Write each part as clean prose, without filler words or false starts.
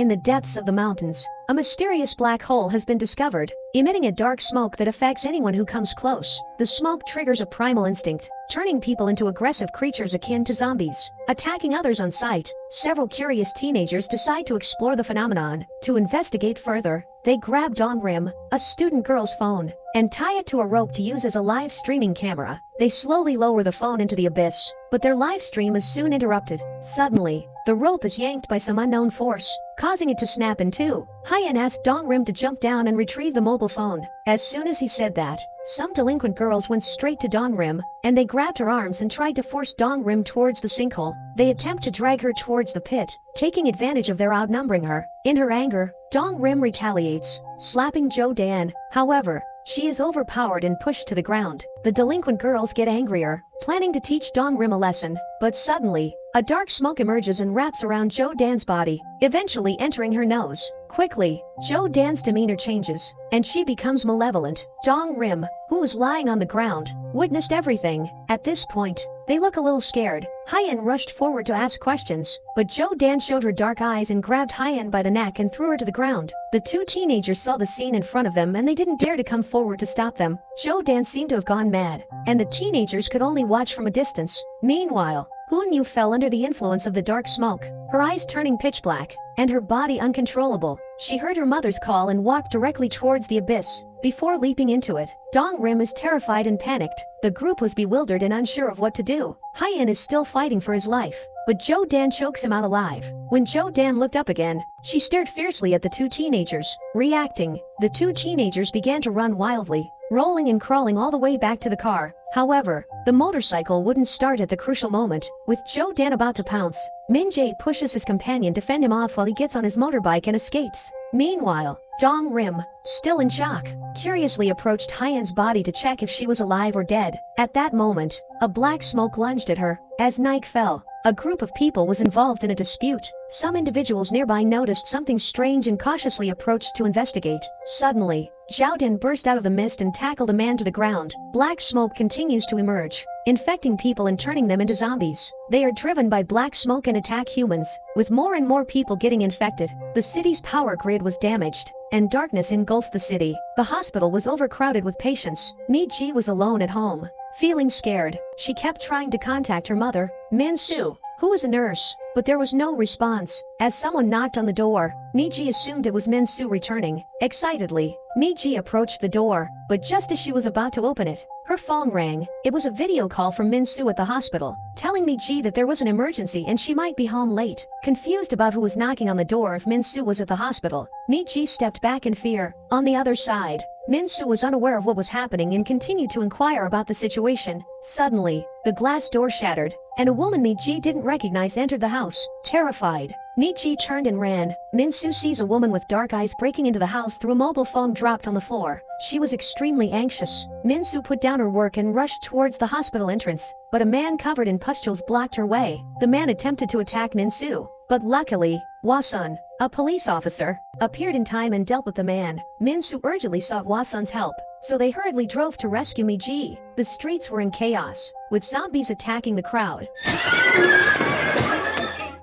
In the depths of the mountains, a mysterious black hole has been discovered, emitting a dark smoke that affects anyone who comes close. The smoke triggers a primal instinct, turning people into aggressive creatures akin to zombies, attacking others on sight. Several curious teenagers decide to explore the phenomenon. To investigate further, they grab Dongrim, a student girl's phone, and tie it to a rope to use as a live streaming camera. They slowly lower the phone into the abyss, but their live stream is soon interrupted. Suddenly, the rope is yanked by some unknown force, causing it to snap in two. Hyen asked Dongrim to jump down and retrieve the mobile phone. As soon as he said that, some delinquent girls went straight to Dongrim, and they grabbed her arms and tried to force Dongrim towards the sinkhole. They attempt to drag her towards the pit, taking advantage of their outnumbering her. In her anger, Dongrim retaliates, slapping Jo Dan. However, she is overpowered and pushed to the ground. The delinquent girls get angrier, planning to teach Dongrim a lesson, but suddenly, a dark smoke emerges and wraps around Jo Dan's body, eventually entering her nose. Quickly, Jo Dan's demeanor changes, and she becomes malevolent. Dongrim, who was lying on the ground, witnessed everything. At this point, they look a little scared. Hyen rushed forward to ask questions, but Jo Dan showed her dark eyes and grabbed Hyen by the neck and threw her to the ground. The two teenagers saw the scene in front of them and they didn't dare to come forward to stop them. Jo Dan seemed to have gone mad, and the teenagers could only watch from a distance. Meanwhile, Yu fell under the influence of the dark smoke, her eyes turning pitch black, and her body uncontrollable. She heard her mother's call and walked directly towards the abyss, before leaping into it. Dongrim is terrified and panicked. The group was bewildered and unsure of what to do. Hyen is still fighting for his life, but Jo Dan chokes him out alive. When Jo Dan looked up again, she stared fiercely at the two teenagers. Reacting, the two teenagers began to run wildly, rolling and crawling all the way back to the car. However, the motorcycle wouldn't start at the crucial moment. With Jo Dan about to pounce, Min-jae pushes his companion to fend him off while he gets on his motorbike and escapes. Meanwhile, Dongrim, still in shock, curiously approached Hyen's body to check if she was alive or dead. At that moment, a black smoke lunged at her. As night fell, a group of people was involved in a dispute. Some individuals nearby noticed something strange and cautiously approached to investigate. Suddenly, Zhao Dan burst out of the mist and tackled a man to the ground. Black smoke continues to emerge, infecting people and turning them into zombies. They are driven by black smoke and attack humans, with more and more people getting infected. The city's power grid was damaged, and darkness engulfed the city. The hospital was overcrowded with patients. Mi-ji was alone at home. Feeling scared, she kept trying to contact her mother, Min-soo, who was a nurse, but there was no response. As someone knocked on the door, Mi-ji assumed it was Min-soo returning. Excitedly, Mi-ji approached the door, but just as she was about to open it, her phone rang. It was a video call from Min-soo at the hospital, telling Mi-ji that there was an emergency and she might be home late. Confused about who was knocking on the door if Min-soo was at the hospital, Mi-ji stepped back in fear. On the other side, Min-soo was unaware of what was happening and continued to inquire about the situation. Suddenly, the glass door shattered, and a woman Mi-ji didn't recognize entered the house. Terrified, Mi-ji turned and ran. Min-soo sees a woman with dark eyes breaking into the house through a mobile phone dropped on the floor. She was extremely anxious. Min-soo put down her work and rushed towards the hospital entrance, but a man covered in pustules blocked her way. The man attempted to attack Min-soo, but luckily, Hwa-sun, a police officer, appeared in time and dealt with the man. Min-soo urgently sought Hwa-sun's help, so they hurriedly drove to rescue Mi-ji. The streets were in chaos, with zombies attacking the crowd.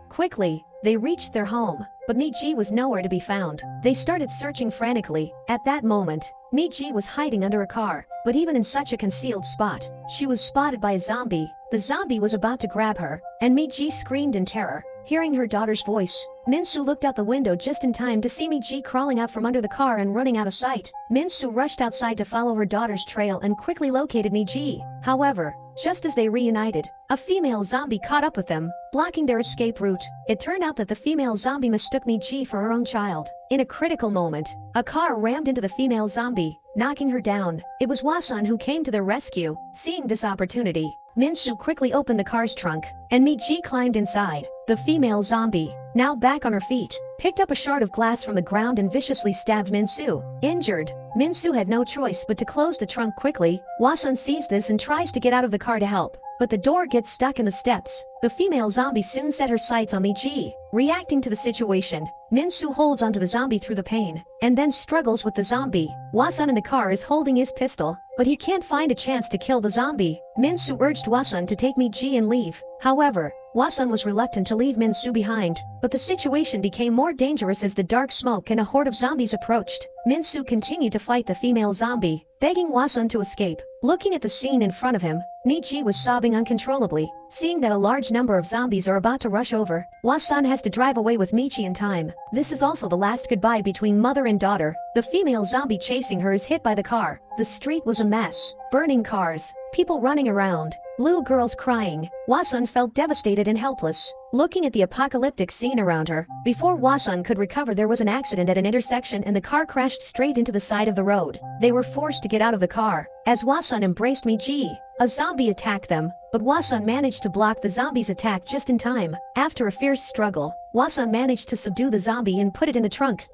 Quickly, they reached their home, but Mi-ji was nowhere to be found. They started searching frantically. At that moment, Mi-ji was hiding under a car, but even in such a concealed spot, she was spotted by a zombie. The zombie was about to grab her, and Mi-ji screamed in terror. Hearing her daughter's voice, Min-soo looked out the window just in time to see Mi-ji crawling out from under the car and running out of sight. Min-soo rushed outside to follow her daughter's trail and quickly located Mi-ji. However, just as they reunited, a female zombie caught up with them, blocking their escape route. It turned out that the female zombie mistook Mi-ji for her own child. In a critical moment, a car rammed into the female zombie, knocking her down. It was Hwa-sun who came to their rescue. Seeing this opportunity, Min-soo quickly opened the car's trunk, and Mi-ji climbed inside. The female zombie, now back on her feet, picked up a shard of glass from the ground and viciously stabbed Min-soo. Injured, Min-soo had no choice but to close the trunk quickly. Hwa-sun sees this and tries to get out of the car to help, but the door gets stuck in the steps. The female zombie soon set her sights on Mi-ji. Reacting to the situation, Min-soo holds onto the zombie through the pain, and then struggles with the zombie. Hwa-sun in the car is holding his pistol, but he can't find a chance to kill the zombie. Min-soo urged Hwa-sun to take Mi-ji and leave. However, Hwa-sun was reluctant to leave Min-soo behind, but the situation became more dangerous as the dark smoke and a horde of zombies approached. Min-soo continued to fight the female zombie, begging Hwa-sun to escape. Looking at the scene in front of him, Mi-ji was sobbing uncontrollably. Seeing that a large number of zombies are about to rush over, Hwa-sun has to drive away with Mi-ji in time. This is also the last goodbye between mother and daughter. The female zombie chasing her is hit by the car. The street was a mess. Burning cars, people running around, little girls crying. Hwa-sun felt devastated and helpless. Looking at the apocalyptic scene around her, before Hwa-sun could recover, there was an accident at an intersection and the car crashed straight into the side of the road. They were forced to get out of the car. As Hwa-sun embraced Mi-ji, a zombie attacked them, but Hwa-sun managed to block the zombie's attack just in time. After a fierce struggle, Hwa-sun managed to subdue the zombie and put it in the trunk.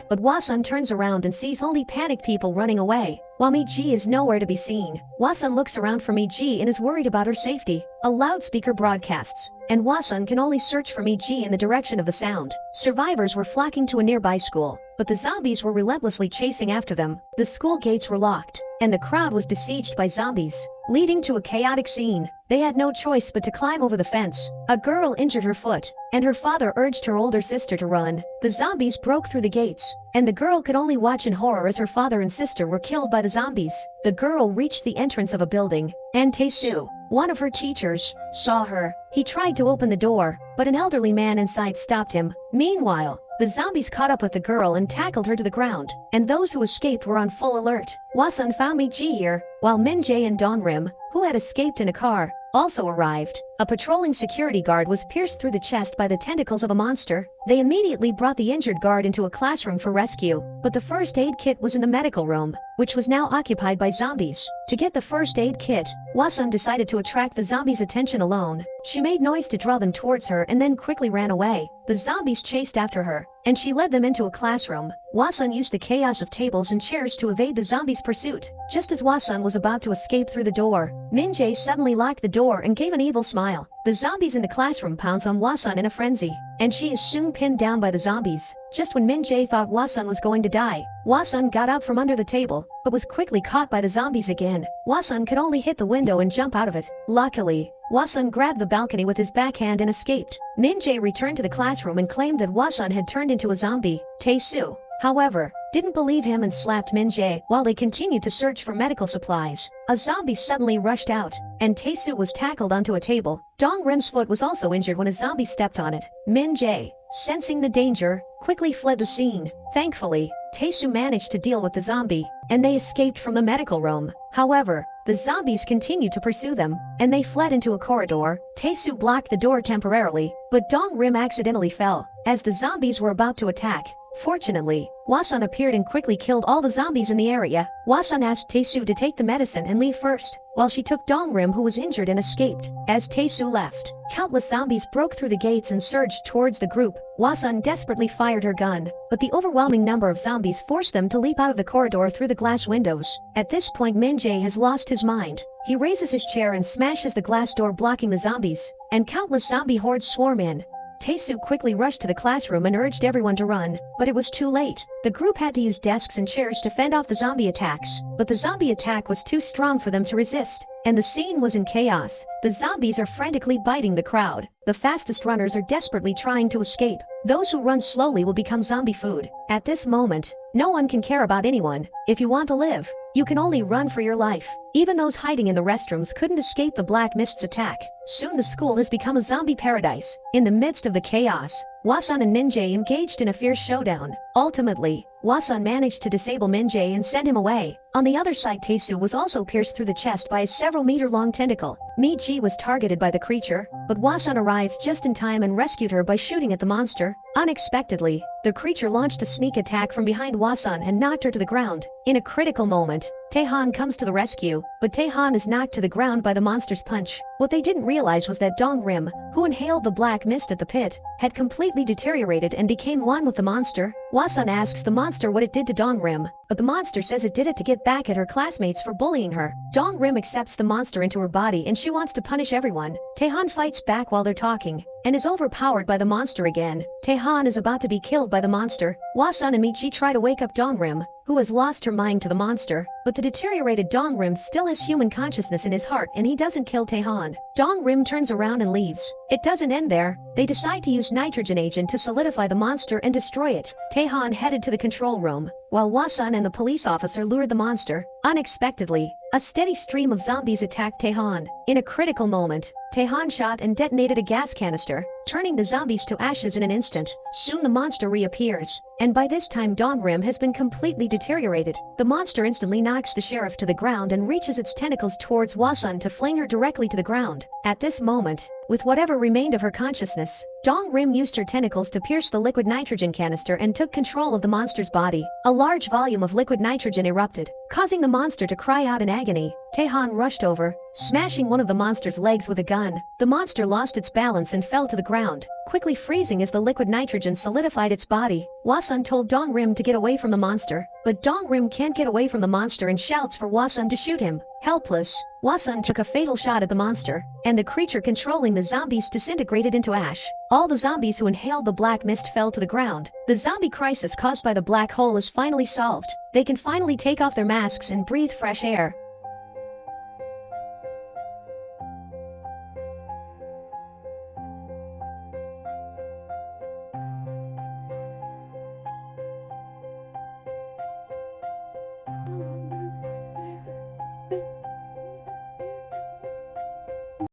But Hwa-sun turns around and sees only panicked people running away, while Mi-ji is nowhere to be seen. Hwa-sun looks around for Mi-ji and is worried about her safety. A loudspeaker broadcasts, and Hwa-sun can only search for Mi-ji in the direction of the sound. Survivors were flocking to a nearby school, but the zombies were relentlessly chasing after them. The school gates were locked, and the crowd was besieged by zombies, leading to a chaotic scene. They had no choice but to climb over the fence. A girl injured her foot, and her father urged her older sister to run. The zombies broke through the gates, and the girl could only watch in horror as her father and sister were killed by the zombies. The girl reached the entrance of a building, and Tae-soo, one of her teachers, saw her. He tried to open the door, but an elderly man inside stopped him. Meanwhile, the zombies caught up with the girl and tackled her to the ground, and those who escaped were on full alert. Hwa-sun found Mi-ji here, while Min-jae and Dong-rim, who had escaped in a car, also arrived. A patrolling security guard was pierced through the chest by the tentacles of a monster. They immediately brought the injured guard into a classroom for rescue, but the first aid kit was in the medical room, which was now occupied by zombies. To get the first aid kit, Hwa-sun decided to attract the zombies' attention alone. She made noise to draw them towards her and then quickly ran away. The zombies chased after her, and she led them into a classroom. Hwa-sun used the chaos of tables and chairs to evade the zombies' pursuit. Just as Hwa-sun was about to escape through the door, Min-jae suddenly locked the door and gave an evil smile. The zombies in the classroom pounce on Hwa-sun in a frenzy, and she is soon pinned down by the zombies. Just when Min-jae thought Hwa-sun was going to die, Hwa-sun got out from under the table, but was quickly caught by the zombies again. Hwa-sun could only hit the window and jump out of it. Luckily, Hwa-sun grabbed the balcony with his backhand and escaped. Min-jae returned to the classroom and claimed that Hwa-sun had turned into a zombie. Tae-soo, however, didn't believe him and slapped Min-jae while they continued to search for medical supplies. A zombie suddenly rushed out, and Tae-soo was tackled onto a table. Dong-rim's foot was also injured when a zombie stepped on it. Min-jae, sensing the danger, quickly fled the scene. Thankfully, Tae-soo managed to deal with the zombie, and they escaped from the medical room. However, the zombies continued to pursue them, and they fled into a corridor. Tae-soo blocked the door temporarily, but Dong-rim accidentally fell as the zombies were about to attack. Fortunately, Hwa-sun appeared and quickly killed all the zombies in the area. Hwa-sun asked Tae-soo to take the medicine and leave first, while she took Dong-rim, who was injured, and escaped. As Tae-soo left, countless zombies broke through the gates and surged towards the group. Hwa-sun desperately fired her gun, but the overwhelming number of zombies forced them to leap out of the corridor through the glass windows. At this point, Min-jae has lost his mind. He raises his chair and smashes the glass door blocking the zombies, and countless zombie hordes swarm in. Tae-soo quickly rushed to the classroom and urged everyone to run, but it was too late. The group had to use desks and chairs to fend off the zombie attacks, but the zombie attack was too strong for them to resist, and the scene was in chaos. The zombies are frantically biting the crowd. The fastest runners are desperately trying to escape. Those who run slowly will become zombie food. At this moment, no one can care about anyone. If you want to live, you can only run for your life. Even those hiding in the restrooms couldn't escape the Black Mist's attack. Soon the school has become a zombie paradise. In the midst of the chaos, Hwa-sun and Min-jae engaged in a fierce showdown. Ultimately, Hwa-sun managed to disable Min-jae and send him away. On the other side, Tae-soo was also pierced through the chest by a several-meter-long tentacle. Mi-ji was targeted by the creature, but Hwa-sun arrived just in time and rescued her by shooting at the monster. Unexpectedly, the creature launched a sneak attack from behind Hwa-sun and knocked her to the ground. In a critical moment, Tae-han comes to the rescue, but Tae-han is knocked to the ground by the monster's punch. What they didn't realize was that Dong-rim, who inhaled the black mist at the pit, had completely deteriorated and became one with the monster. Wasun asks the monster what it did to Dongrim, but the monster says it did it to get back at her classmates for bullying her. Dongrim accepts the monster into her body and she wants to punish everyone. Taehan fights back while they're talking and is overpowered by the monster again. Taehan is about to be killed by the monster. Wasun and Michi try to wake up Dongrim, who has lost her mind to the monster, but the deteriorated Dongrim still has human consciousness in his heart and he doesn't kill Taehan. Dongrim turns around and leaves. It doesn't end there. They decide to use nitrogen agent to solidify the monster and destroy it. Taehan headed to the control room, while Wasun and the police officer lured the monster. Unexpectedly, a steady stream of zombies attacked Taehan. In a critical moment, Taehan shot and detonated a gas canister, turning the zombies to ashes in an instant. Soon the monster reappears, and by this time Dongrim has been completely deteriorated. The monster instantly knocks the sheriff to the ground and reaches its tentacles towards Wasun to fling her directly to the ground. At this moment, with whatever remained of her consciousness, Dongrim used her tentacles to pierce the liquid nitrogen canister and took control of the monster's body. A large volume of liquid nitrogen erupted, causing the monster to cry out in agony. Taehan rushed over, smashing one of the monster's legs with a gun. The monster lost its balance and fell to the ground, quickly freezing as the liquid nitrogen solidified its body. Wasun told Dongrim to get away from the monster, but Dongrim can't get away from the monster and shouts for Wasun to shoot him. Helpless, Wasun took a fatal shot at the monster, and the creature controlling the zombies disintegrated into ash. All the zombies who inhaled the black mist fell to the ground. The zombie crisis caused by the black hole is finally solved. They can finally take off their masks and breathe fresh air.